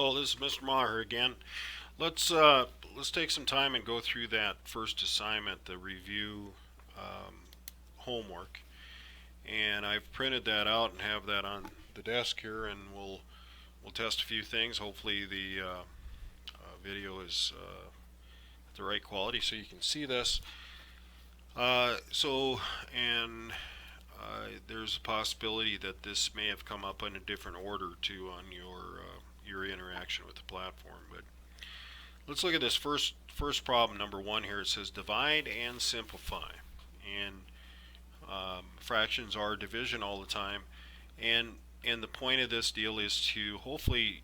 Oh, this is Mr. Maher again. Let's take some time and go through that first assignment, the review um, homework. And I've printed that out and have that on the desk here, and we'll test a few things. Hopefully the video is at the right quality so you can see this. And there's a possibility that this may have come up in a different order too on your interaction with the platform. But let's look at this first problem, number one here. It says divide and simplify, and fractions are division all the time, and the point of this deal is to hopefully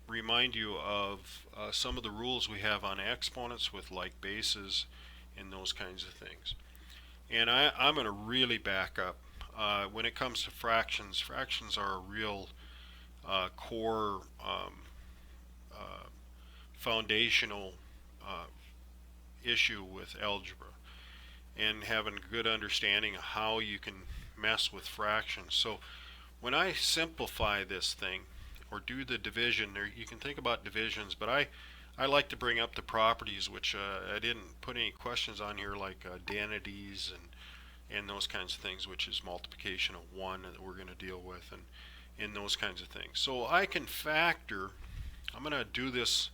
remind you of some of the rules we have on exponents with like bases and those kinds of things. And I'm going to really back up. When it comes to fractions, fractions are a real core foundational uh, issue with algebra, and having a good understanding of how you can mess with fractions. So when I simplify this thing or do the division, there you can think about divisions, but I like to bring up the properties, which I didn't put any questions on here, like identities and those kinds of things, which is multiplication of 1 that we're going to deal with, and those kinds of things. So I can factor. I'm going to do this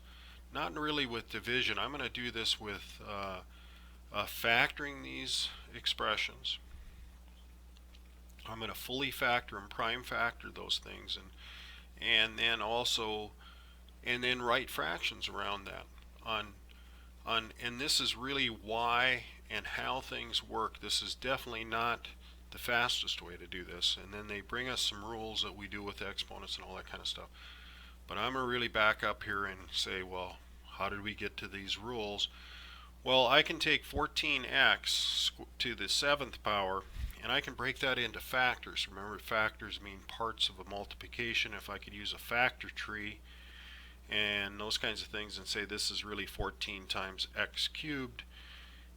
not really with division. I'm going to do this with factoring these expressions. I'm going to fully factor and prime factor those things, and then write fractions around that and this is really why and how things work. This is definitely not the fastest way to do this, and then they bring us some rules that we do with exponents and all that kind of stuff. But I'm going to really back up here and say, well, how did we get to these rules? Well, I can take 14x to the 7th power, and I can break that into factors. Remember, factors mean parts of a multiplication. If I could use a factor tree and those kinds of things and say this is really 14 times x cubed,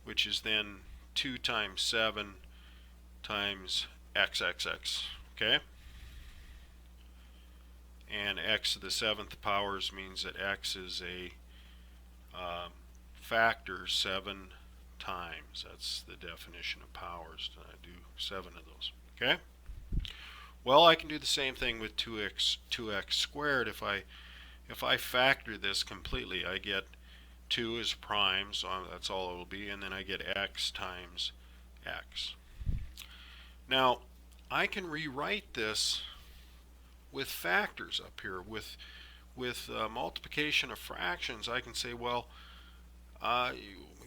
which is then 2 times 7 times xxx, okay? And x to the 7th powers means that x is a factor 7 times. That's the definition of powers. I do 7 of those, okay? Well, I can do the same thing with 2x squared. If I factor this completely, I get 2 is prime, so that's all it will be, and then I get x times x. Now, I can rewrite this with factors up here. With multiplication of fractions, I can say, well,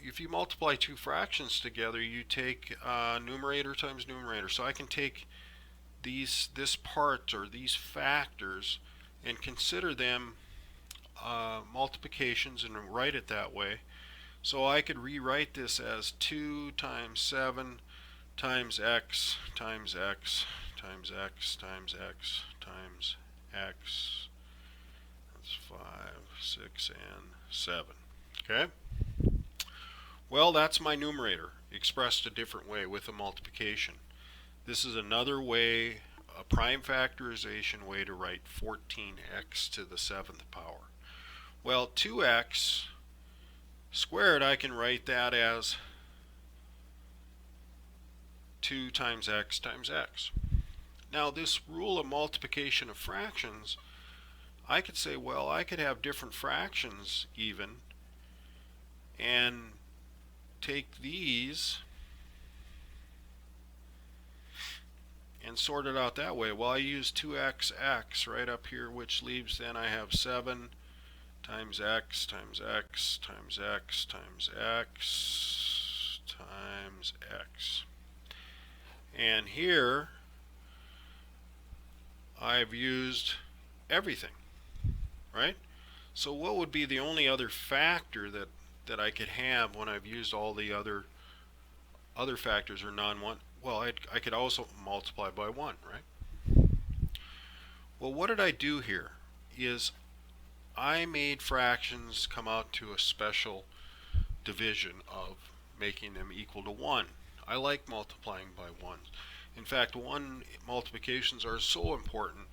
if you multiply two fractions together, you take numerator times numerator. So I can take this part or these factors and consider them multiplications and write it that way. So I could rewrite this as 2 times 7 times x times x times x times x times x. That's 5, 6, and 7. Okay? Well, that's my numerator expressed a different way with a multiplication. This is another way, a prime factorization way to write 14x to the 7th power. Well, 2x squared, I can write that as 2 times x times x. Now, this rule of multiplication of fractions, I could say, well, I could have different fractions even and take these and sort it out that way. Well, I use 2xx right up here, which leaves then I have 7 times x times x times x times x times x. And here I've used everything, right? So what would be the only other factor that I could have when I've used all the other factors or non-1? Well, I could also multiply by 1, right? Well, what did I do here is I made fractions come out to a special division of making them equal to 1. I like multiplying by 1. In fact, 1 multiplications are so important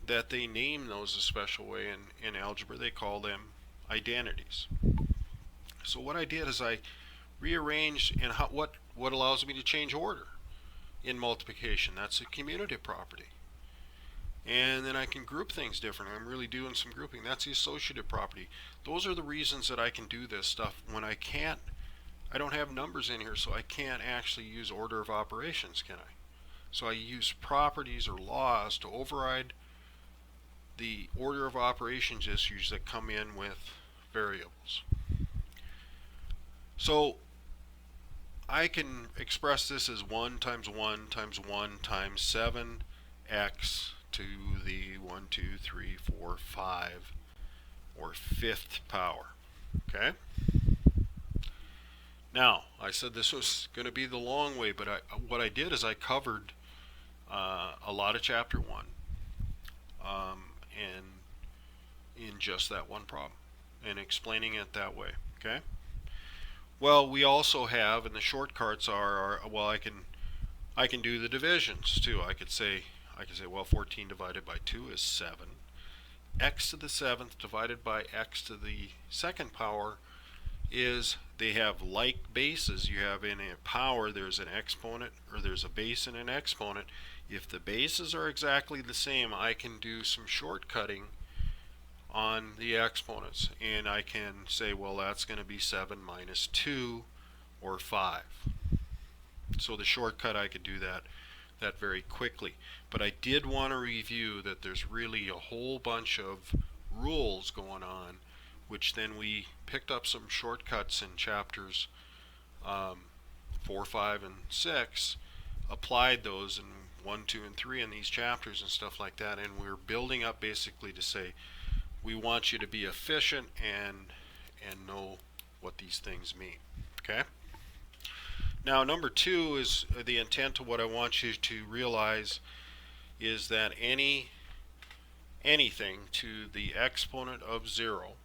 that they name those a special way in algebra. They call them identities. So what I did is I rearranged, and what allows me to change order in multiplication. That's a commutative property. And then I can group things differently. I'm really doing some grouping. That's the associative property. Those are the reasons that I can do this stuff when I don't have numbers in here, so I can't actually use order of operations, can I? So I use properties or laws to override the order of operations issues that come in with variables. So I can express this as 1 times 1 times 1 times 7x to the 1, 2, 3, 4, 5, or 5th power. Okay? Now, I said this was going to be the long way, but what I did is I covered a lot of chapter 1 and in just that one problem and explaining it that way. Okay? Well, we also have, and the shortcuts are well, I can do the divisions too. I could say well, 14 divided by 2 is 7. X to the 7th divided by x to the 2nd power is, they have like bases. You have in a power, there's an exponent, or there's a base and an exponent. If the bases are exactly the same, I can do some shortcutting on the exponents, and I can say, well, that's going to be 7 minus 2 or 5. So the shortcut, I could do that very quickly. But I did want to review that there's really a whole bunch of rules going on, which then we picked up some shortcuts in chapters 4, 5, and 6, applied those in 1, 2, and 3 in these chapters and stuff like that, and we're building up basically to say, we want you to be efficient and know what these things mean. Okay? Now, number 2 is the intent of what I want you to realize is that anything to the exponent of 0,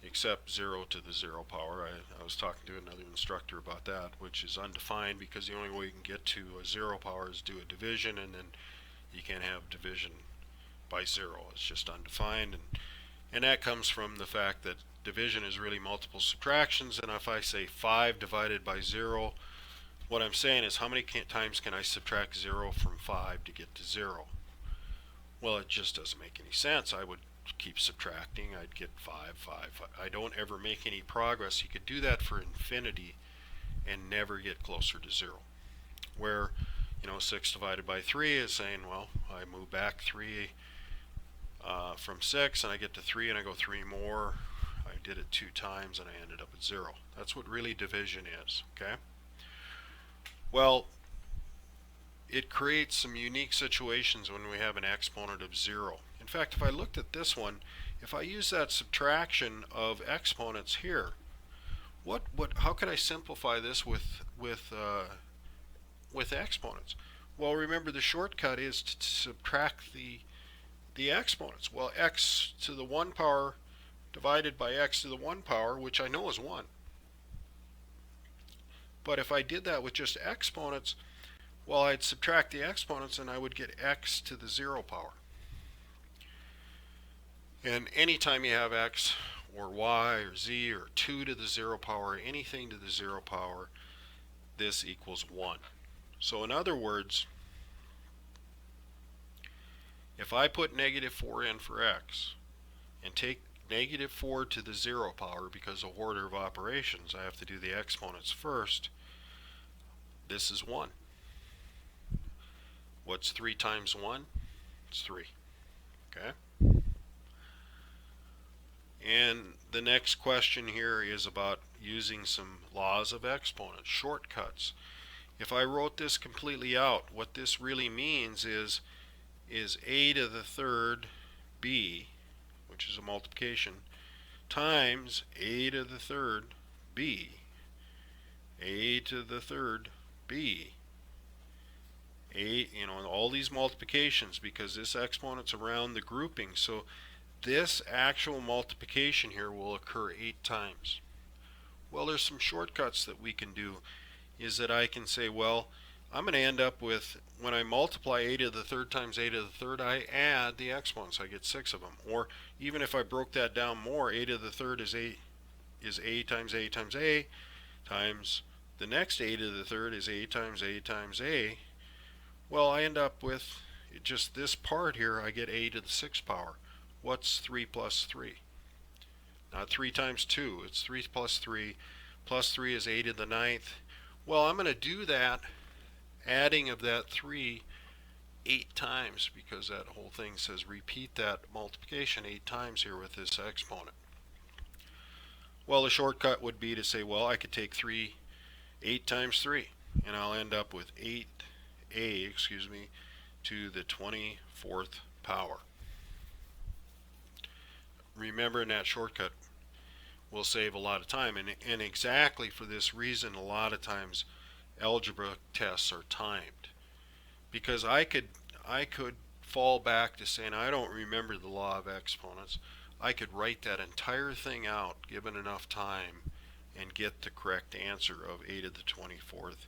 except 0 to the 0 power. I was talking to another instructor about that, which is undefined, because the only way you can get to a 0 power is do a division, and then you can't have division by 0. It's just undefined, and that comes from the fact that division is really multiple subtractions, and if I say 5 divided by 0, what I'm saying is, how many times can I subtract 0 from 5 to get to 0? Well, it just doesn't make any sense. I would keep subtracting. I'd get 5, 5, 5. I don't ever make any progress. You could do that for infinity and never get closer to 0. Where, 6 divided by 3 is saying, well, I move back 3 from 6, and I get to 3, and I go 3 more. I did it 2 times, and I ended up at 0. That's what really division is. Okay? Well, it creates some unique situations when we have an exponent of 0. In fact, if I looked at this one, if I use that subtraction of exponents here, how could I simplify this with exponents? Well, remember, the shortcut is to subtract the exponents. Well, x to the 1 power divided by x to the 1 power, which I know is 1. But if I did that with just exponents, well, I'd subtract the exponents and I would get x to the 0 power. And anytime you have x or y or z or 2 to the 0 power, anything to the 0 power, this equals 1. So in other words, if I put negative 4 in for x and take negative 4 to the 0 power, because of order of operations, I have to do the exponents first, this is 1. What's 3 times 1? It's 3. Okay? And the next question here is about using some laws of exponents, shortcuts. If I wrote this completely out, what this really means is a to the third b, which is a multiplication, times a to the third b, a to the third b, all these multiplications, because this exponent's around the grouping. So this actual multiplication here will occur 8 times. Well, there's some shortcuts that we can do, is that I can say, well, I'm going to end up with, when I multiply a to the third times a to the third, I add the exponents. I get 6 of them. Or even if I broke that down more, a to the third is a times a times a times the next a to the third is a times a times a. Well, I end up with just this part here. I get a to the 6th power. What's 3 plus 3? Not 3 times 2. It's 3 plus 3. Plus 3 is a to the 9th. Well, I'm going to do that adding of that 3 8 times, because that whole thing says repeat that multiplication 8 times here with this exponent. Well, the shortcut would be to say, well, I could take 8 times 3, and I'll end up with 8a, to the 24th power. Remembering that shortcut will save a lot of time, and exactly for this reason, a lot of times algebra tests are timed, because I could fall back to saying I don't remember the law of exponents. I could write that entire thing out given enough time and get the correct answer of a to the 24th,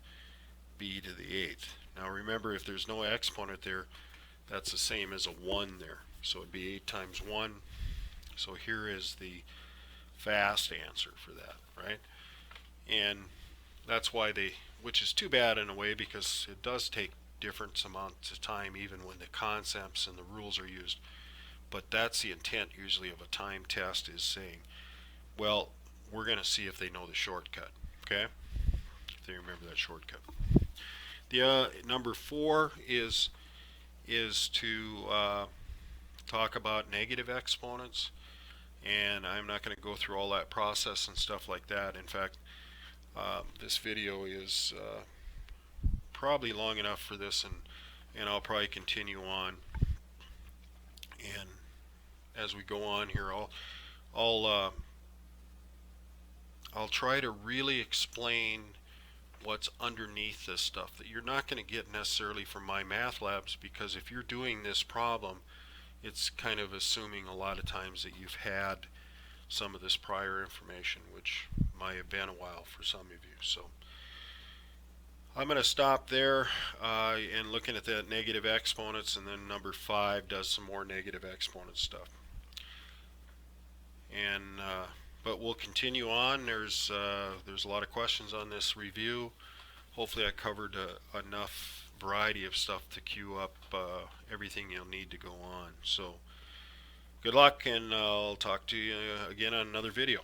b to the 8th. Now remember, if there's no exponent there, that's the same as a 1 there. So it'd be 8 times 1. So here is the fast answer for that, right? And that's why which is too bad in a way, because it does take different amounts of time even when the concepts and the rules are used. But that's the intent usually of a time test, is saying, well, we're going to see if they know the shortcut, okay? If they remember that shortcut. The number 4 is to talk about negative exponents, and I'm not going to go through all that process and stuff like that. In fact, this video is probably long enough for this, and I'll probably continue on. And as we go on here, I'll try to really explain what's underneath this stuff that you're not going to get necessarily from my math labs, because if you're doing this problem, it's kind of assuming a lot of times that you've had some of this prior information, which might have been a while for some of you. So I'm going to stop there and looking at that negative exponents, and then number 5 does some more negative exponent stuff. And but we'll continue on. There's a lot of questions on this review. Hopefully I covered enough variety of stuff to queue up everything you'll need to go on. So good luck, and I'll talk to you again on another video.